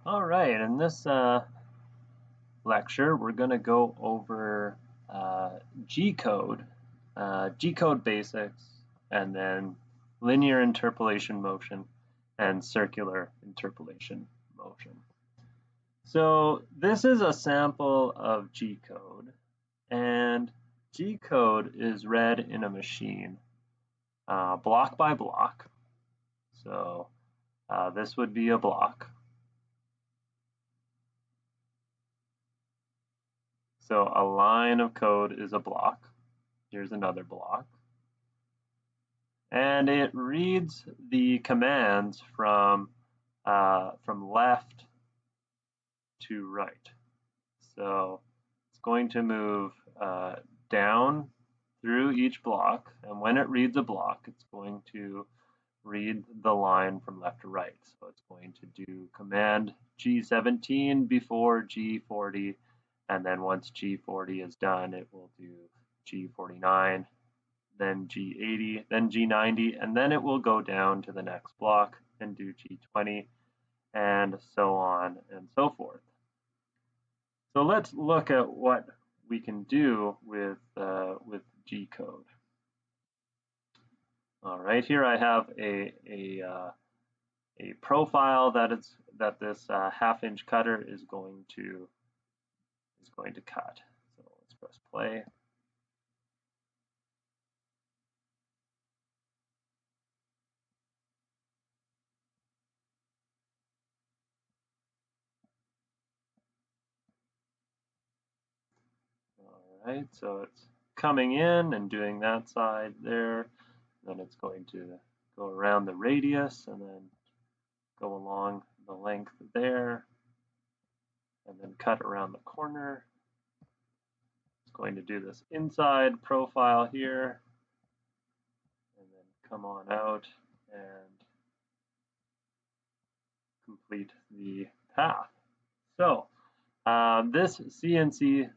All right, in this lecture, we're going to go over G-code, G-code basics, and then linear interpolation motion and circular interpolation motion. So this is a sample of G-code, and G-code is read in a machine block by block. So this would be a block. So a line of code is a block. Here's another block. And it reads the commands from left to right. So it's going to move down through each block, and when it reads a block, it's going to read the line from left to right. So it's going to do command G17 before G40, and then once G40 is done, it will do G49, then G80, then G90, and then it will go down to the next block and do G20, and so on and so forth. So let's look at what we can do with G-code. All right, here I have a profile that this half-inch cutter is going to cut. So let's press play. All right, so it's coming in and doing that side there. Then it's going to go around the radius and then go along the length there, and then cut around the corner. It's going to do this inside profile here, and then come on out and complete the path. So this CNC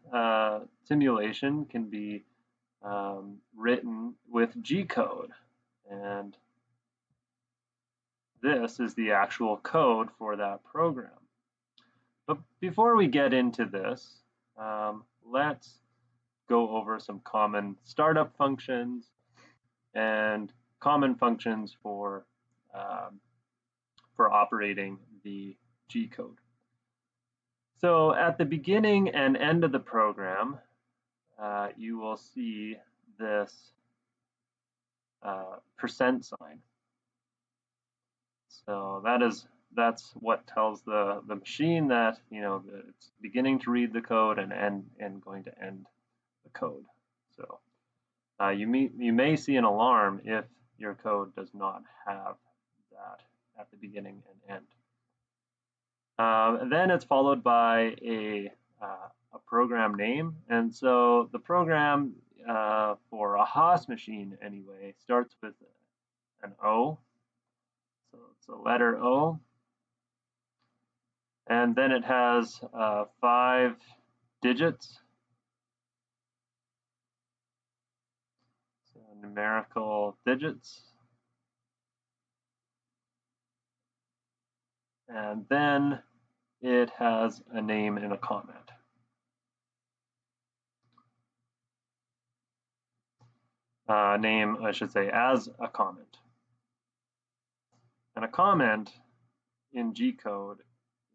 simulation can be written with G-code, and this is the actual code for that program. But before we get into this, let's go over some common startup functions and common functions for operating the G-code. So at the beginning and end of the program, you will see this percent sign. So that's what tells the machine that it's beginning to read the code and going to end the code. So you may see an alarm if your code does not have that at the beginning and end. Then it's followed by a program name, and so the program for a Haas machine anyway starts with an O, so it's a letter O, and then it has 5 digits, so numerical digits, and then it has a name and a comment. Name, I should say, as a comment. And a comment in G-code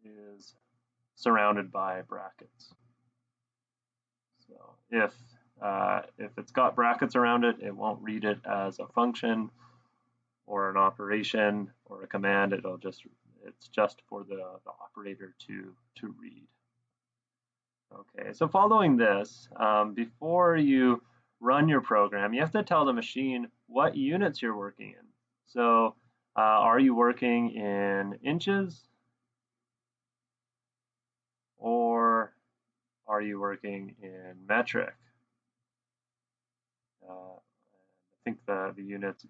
is surrounded by brackets. So if it's got brackets around it, it won't read it as a function or an operation or a command. It's just for the operator to read. Okay, so following this, before you run your program, you have to tell the machine what units you're working in. So are you working in inches, or are you working in metric? I think the units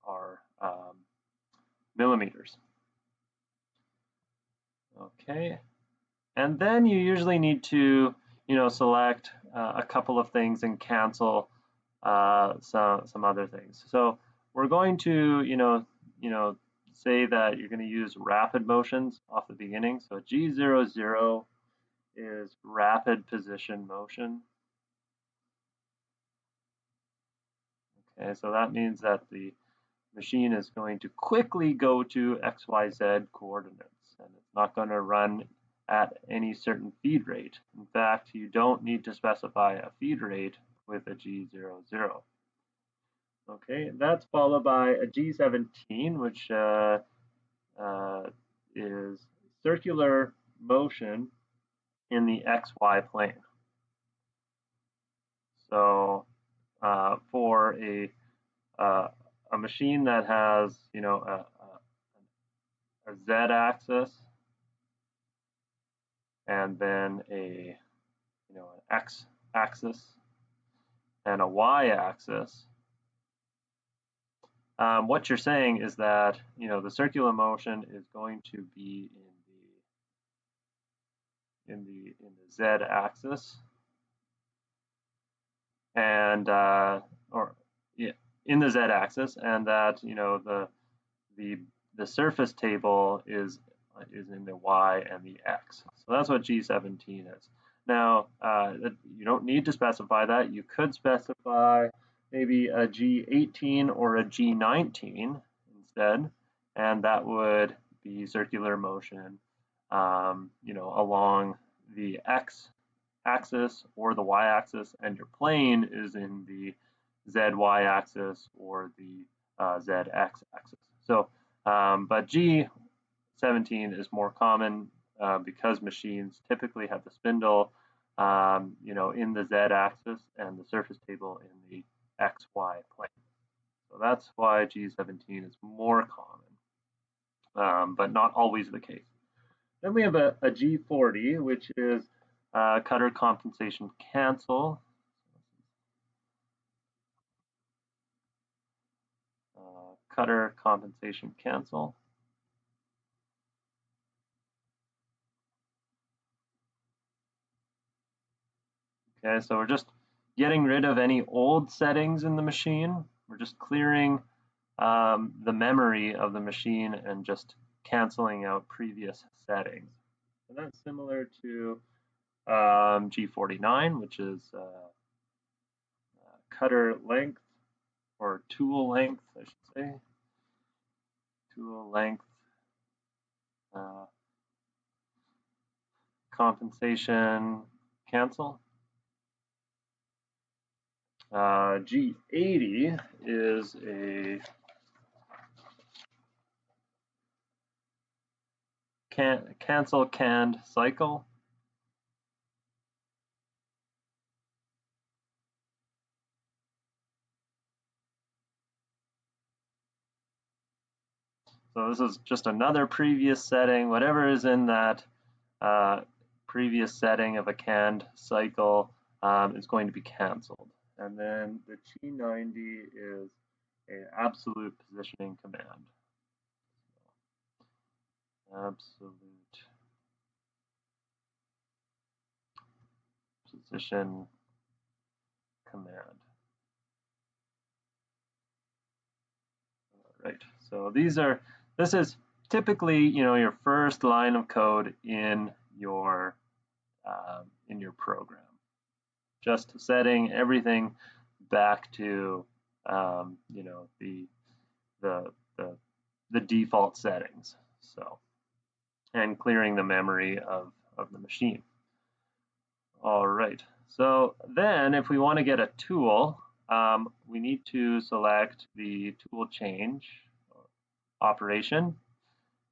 are millimeters. Okay, and then you usually need to select a couple of things and cancel some other things. So we're going to say that you're going to use rapid motions off the beginning. So G00 is rapid position motion. Okay, so that means that the machine is going to quickly go to XYZ coordinates, and it's not going to run at any certain feed rate. In fact, you don't need to specify a feed rate with a G00. Okay, that's followed by a G17, which is circular motion in the XY plane. So for a machine that has, a z-axis and then an x-axis and a y-axis, what you're saying is that the circular motion is going to be in the z-axis, and in the z-axis, and that the surface table is in the y and the x. So that's what G17 is. Now you don't need to specify that. You could specify maybe a G18 or a G19 instead, and that would be circular motion along the x-axis or the y-axis, and your plane is in the z-y-axis or the z-x-axis. So, but G17 is more common because machines typically have the spindle, in the z-axis and the surface table in the XY plane. So that's why G17 is more common, but not always the case. Then we have a G40, which is cutter compensation cancel. Cutter compensation cancel. Okay, so we're just getting rid of any old settings in the machine. We're just clearing the memory of the machine and just canceling out previous settings. So that's similar to G49, which is cutter length, or tool length, I should say. Tool length compensation cancel. G80 is a cancel canned cycle. So this is just another previous setting. Whatever is in that previous setting of a canned cycle is going to be canceled. And then the G90 is an absolute positioning command. Absolute position command. All right. So this is typically your first line of code in your program. Just setting everything back to the default settings. So, and clearing the memory of the machine. All right. So then, if we want to get a tool, we need to select the tool change operation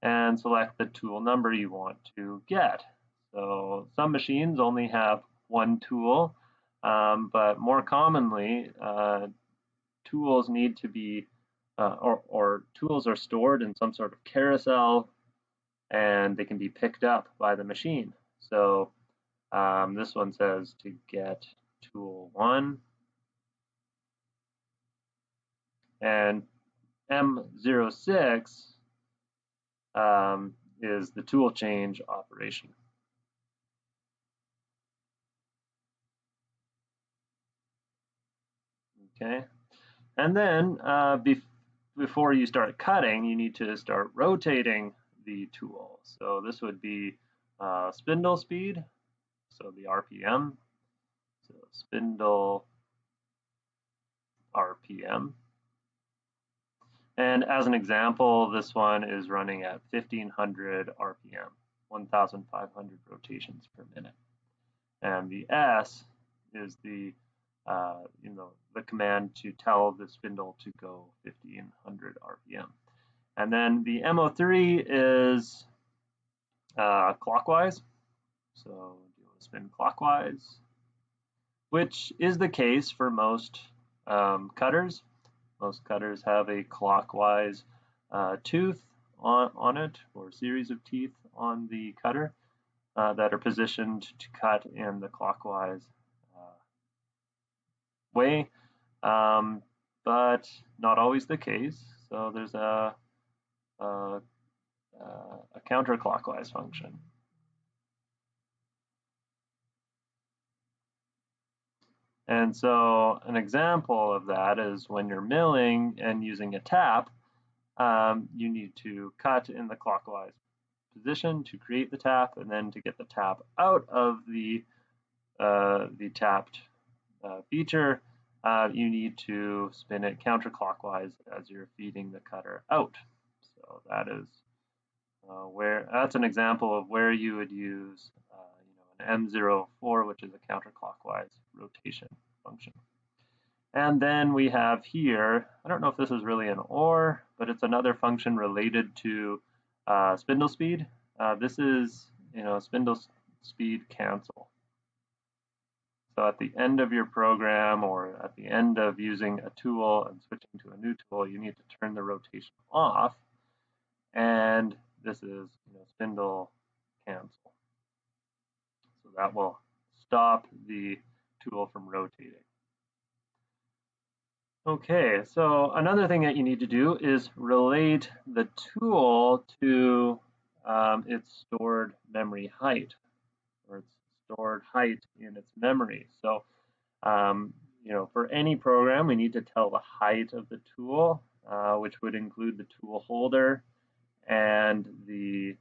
and select the tool number you want to get. So some machines only have one tool, but more commonly, tools need to be, or tools are stored in some sort of carousel, and they can be picked up by the machine. So this one says to get tool 1, and M06 is the tool change operation. Okay, and then before you start cutting, you need to start rotating the tool. So this would be spindle speed, so the RPM. So spindle RPM. And as an example, this one is running at 1500 RPM, 1500 rotations per minute. And the S is the the command to tell the spindle to go 1500 RPM. And then the MO3 is clockwise. So you want to spin clockwise, which is the case for most cutters. Most cutters have a clockwise tooth on it, or series of teeth on the cutter that are positioned to cut in the clockwise way, but not always the case. So there's a counterclockwise function. And so an example of that is when you're milling and using a tap, you need to cut in the clockwise position to create the tap, and then to get the tap out of the tapped feature, you need to spin it counterclockwise as you're feeding the cutter out. So that is that's an example of where you would use an M04, which is a counterclockwise rotation function. And then we have here, I don't know if this is really an OR, but it's another function related to spindle speed. This is spindle speed cancel. So at the end of your program, or at the end of using a tool and switching to a new tool, you need to turn the rotation off, and this is spindle cancel. So that will stop the tool from rotating. Okay, so another thing that you need to do is relate the tool to its stored memory height, or its stored height in its memory. So for any program, we need to tell the height of the tool, which would include the tool holder and the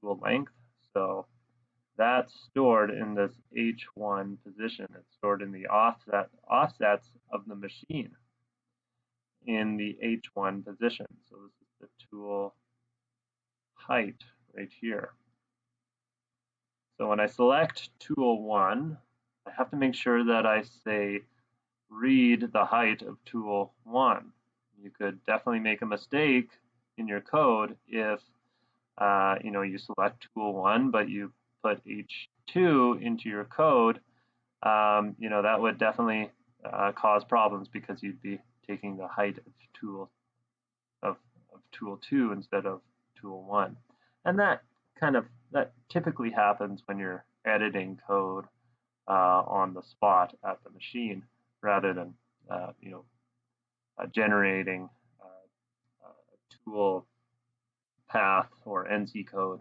tool length. So that's stored in this H1 position. It's stored in the offsets of the machine in the H1 position. So this is the tool height right here. So when I select tool 1, I have to make sure that I say read the height of tool 1. You could definitely make a mistake in your code if you select tool 1, but you put H2 into your code. That would definitely cause problems, because you'd be taking the height of tool 2 instead of tool 1, and that typically happens when you're editing code on the spot at the machine, rather than generating a tool path or NC code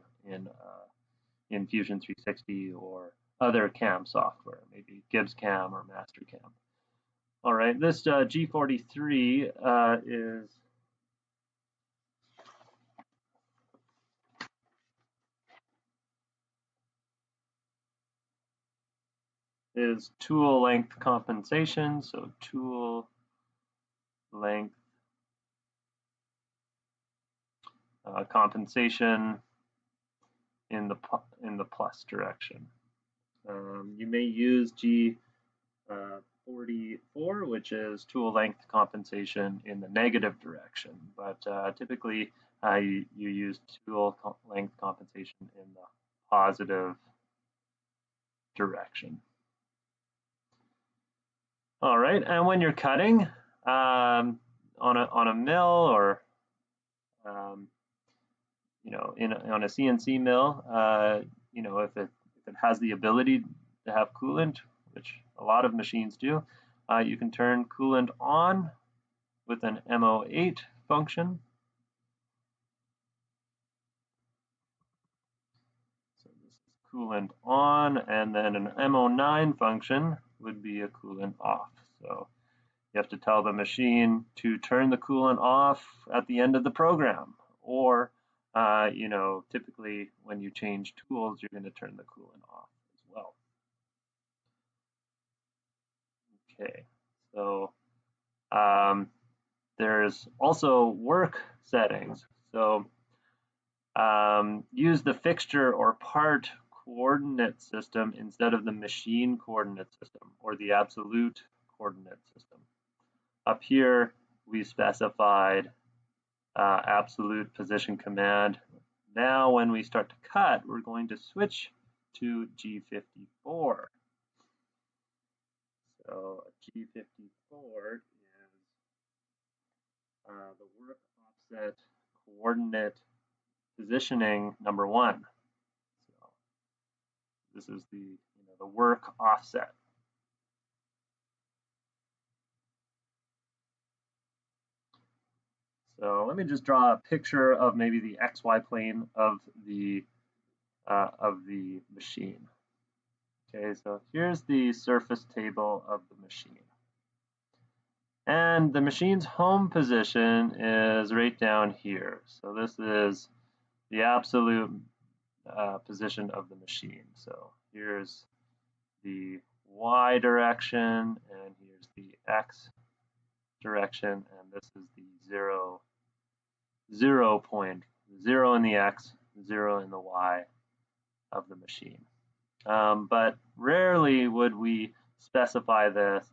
in Fusion 360 or other CAM software, maybe Gibbs CAM or Master CAM. All right, this G43 is tool length compensation. So tool length compensation in the plus direction. You may use G44, which is tool length compensation in the negative direction, but typically you use tool length compensation in the positive direction. All right, and when you're cutting on a mill, or on a CNC mill, if it has the ability to have coolant, which a lot of machines do, you can turn coolant on with an MO8 function. So this is coolant on, and then an MO9 function would be a coolant off. So You have to tell the machine to turn the coolant off at the end of the program, or typically when you change tools, you're going to turn the coolant off as well. Okay, so there's also work settings. So use the fixture or part coordinate system instead of the machine coordinate system or the absolute coordinate system. Up here, we specified absolute position command. Now, when we start to cut, we're going to switch to G54. So G54 is the work offset coordinate positioning number 1. So this is the work offset. So let me just draw a picture of maybe the XY plane of the machine. Okay, so here's the surface table of the machine. And the machine's home position is right down here. So this is the absolute position of the machine. So here's the Y direction, and here's the X direction, and this is the 0 point, 0 in the X, 0 in the Y of the machine. But rarely would we specify this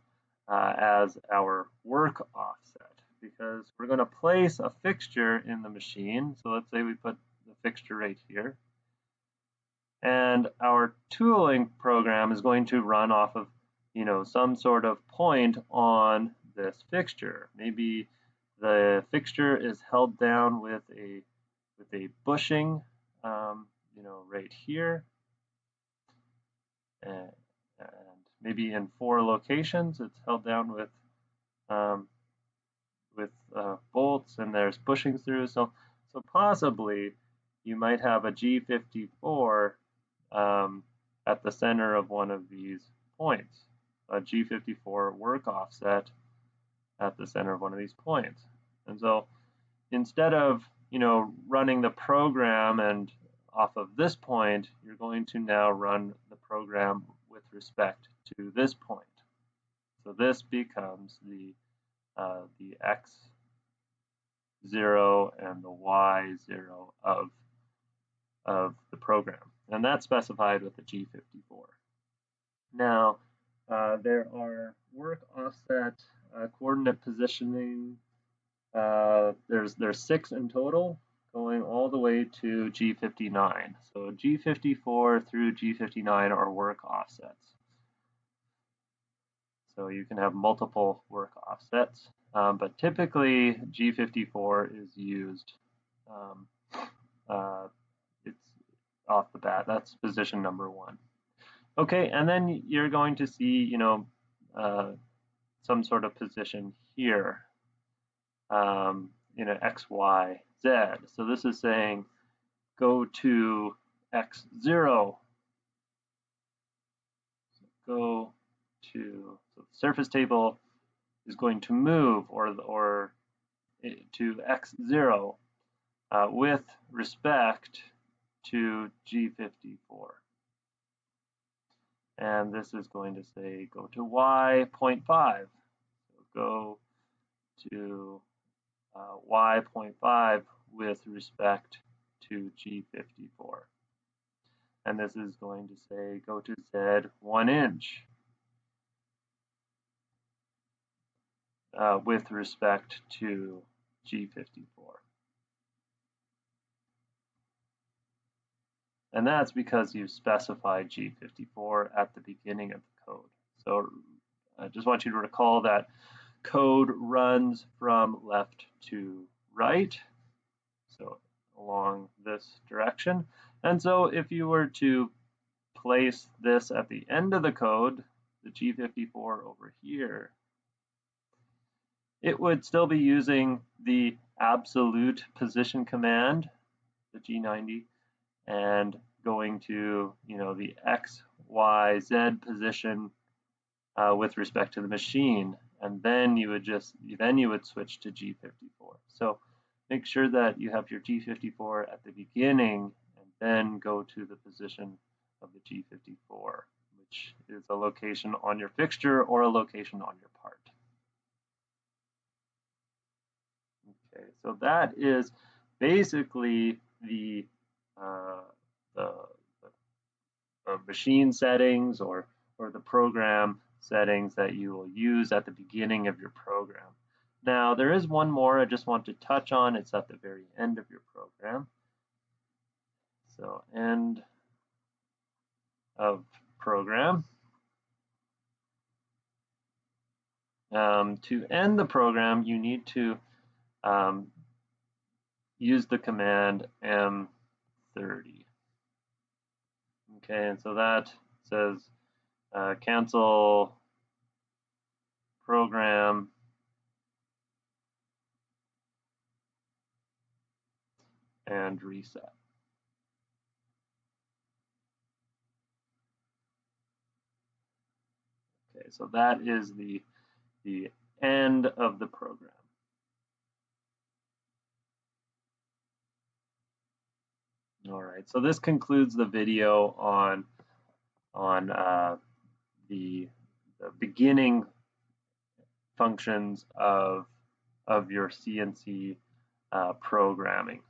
as our work offset, because we're going to place a fixture in the machine. So let's say we put the fixture right here. And our tooling program is going to run off of some sort of point on this fixture. Maybe the fixture is held down with a bushing right here, and maybe in 4 locations it's held down with bolts, and there's bushings through. So possibly you might have a G54 at the center of one of these points, a G54 work offset at the center of one of these points. And so instead of running the program and off of this point, you're going to now run the program with respect to this point. So this becomes the X0 and the Y0 of the program, and that's specified with the G54. Now, there are work offset coordinate positioning. There's 6 in total, going all the way to G59. So G54 through G59 are work offsets. So you can have multiple work offsets, but typically G54 is used. It's off the bat. That's position number 1. Okay, and then you're going to see, some sort of position here, X, Y, Z. So this is saying go to X0. Go to, so the surface table is going to move or to X0 with respect to G54. And this is going to say go to Y.5. So go to Y.5 with respect to G54. And this is going to say go to Z 1 inch with respect to G54. And that's because you specified G54 at the beginning of the code. So I just want you to recall that code runs from left to right, so along this direction. And so if you were to place this at the end of the code, the G54 over here, it would still be using the absolute position command, the G90, and going to the X, Y, Z position with respect to the machine and then you would switch to G54. So make sure that you have your G54 at the beginning and then go to the position of the G54, which is a location on your fixture or a location on your part. Okay, so that is basically the machine settings or the program settings that you will use at the beginning of your program. Now, there is one more I just want to touch on. It's at the very end of your program. So, end of program. To end the program, you need to use the command M30. Okay, and so that says cancel program and reset. Okay, so that is the end of the program. All right, so this concludes the video on the beginning functions of your CNC programming.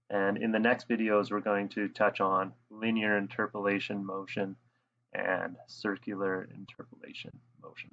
And in the next videos, we're going to touch on linear interpolation motion and circular interpolation motion.